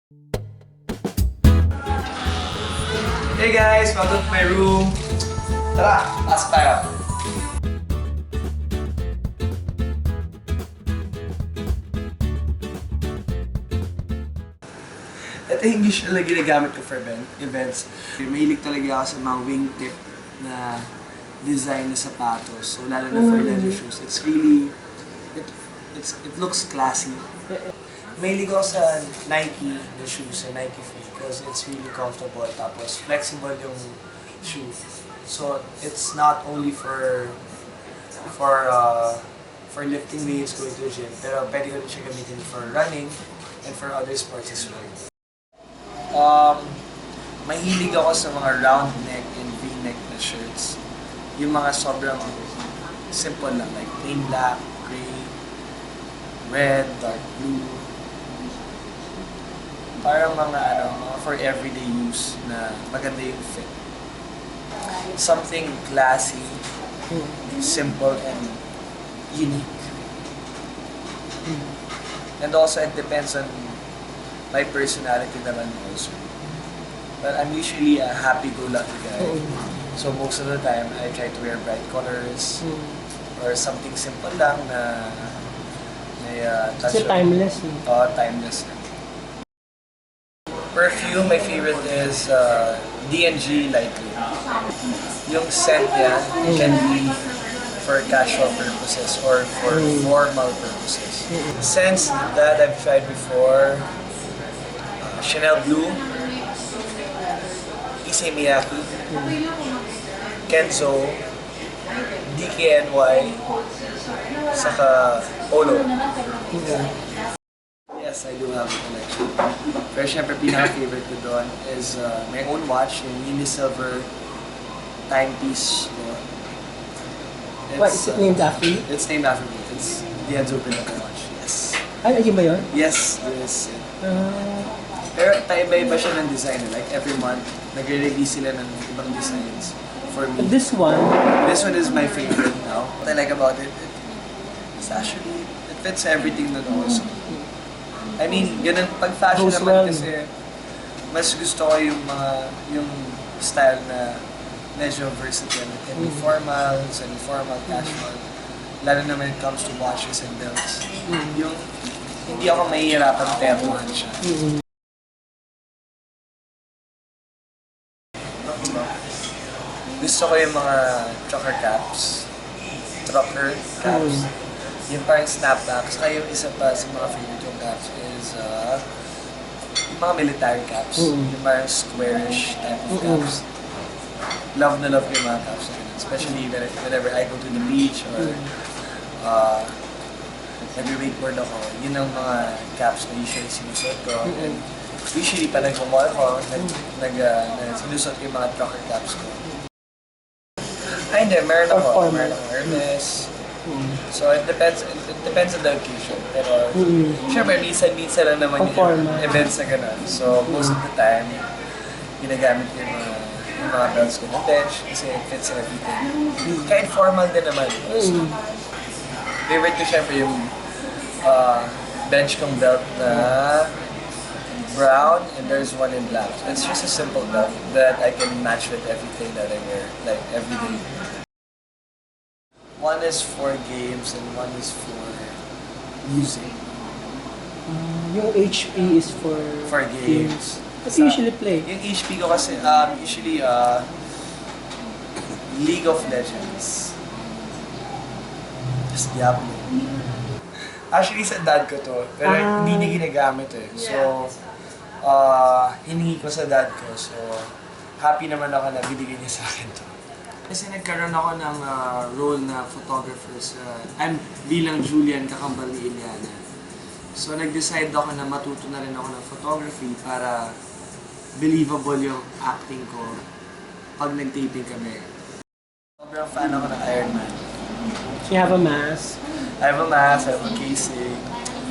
Hey guys, welcome to my room. Tara, pasok tayo. Ito yung usual na ginagamit ko for events. Mahilig talaga ako sa mga wingtip na design na sapatos. So lalo na for leather shoes. It's really, it looks classy. Mahilig ako sa Nike na shoes, sa Nike Free, because it's really comfortable, tapos flexible yung shoe. So it's not only for lifting weights, going to the gym, pero pwede ko rin siya gamitin for running and for other sports as well. Mahilig ako sa mga round neck and V-neck na shirts. Yung mga sobrang simple lang, like plain black, gray, red, dark blue. Parang mga for everyday use na maganda yung fit. Something classy, simple, and unique. And also, it depends on my personality naman also. But I'm usually a happy-go-lucky guy. So most of the time, I try to wear bright colors or something simple lang na may touch. Kasi timeless. Timeless. Perfume, my favorite is D&G Lightly. Yung scent niya can be for casual purposes or for formal purposes. Scents that I've tried before, Chanel Blue, Issey Miyake, Kenzo, DKNY, saka Polo. Yes, I do have a collection. Pero syempre, pinaka-favorite ko doon is my own watch, yung Unisilver timepiece. What is it named after you? It's named after me. It's the Enzo Pinocchio watch, yes. Ay, yun ba yun? Yes, yes. Pero iba-iba siya ng design. Like every month, nagre-release sila ng ibang designs for me. This one This one is my favorite now. What I like about it, it's actually, it fits everything that also. I mean, yun ang pag-fashion goes naman well. kasi mas gusto ko yung style na medyo versatile. It can be formal, semi-formal, casual. Lalo na when it comes to watches and belts. Yung hindi ako mahihirapan termohan siya. Gusto ko yung mga trucker caps. Yung parang snapbacks. Kaya yung isa pa sa mga favorite yung caps is yung mga military caps. Yung parang squarish type of caps. Love na love ko yung mga caps. Especially whenever I go to the beach or nag-wakeboard ako. Yun ang mga caps na usually sinusot ko. And usually pa nag-mall ko, sinusot ko yung mga trucker caps ko. Ay hindi, meron ako Hermes. So it depends on the occasion. Pero syempre minsan lang naman yung events na gano'n. So most of the time, ginagamit ko yung mga belts ko na bench kasi it fits everything. Kahit formal din naman. So, favorite ko syempre yung bench kong belt na brown and there's one in black. So it's just a simple belt that I can match with everything that I wear, like every day. One is for games and one is for music. yung HP is for games. What do you usually play? Yung HP ko kasi, usually, League of Legends. Just Diablo. Actually, sa dad ko to, pero hindi niya ginagamit eh. So, hiningi ko sa dad ko. So, happy naman ako na binigay niya sa akin to. Kasi nagkaroon ako ng role na photographer bilang Julian kakambal ni Iliana. So nag-decide ako na matuto na rin ako ng photography para believable yung acting ko pag nag-taping kami. Sobrang fan ako ng Iron Man. You have a mask? I have a mask, I have a casing.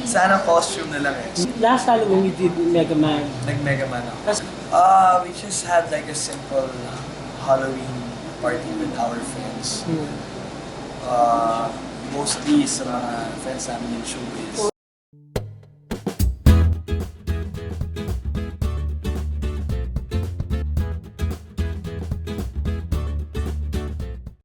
Sana costume na lang eh. Last Halloween you did Mega Man. Nag-Mega Man ako. We just had like a simple Halloween party with our friends. Mostly sa mga friends namin yung showbiz.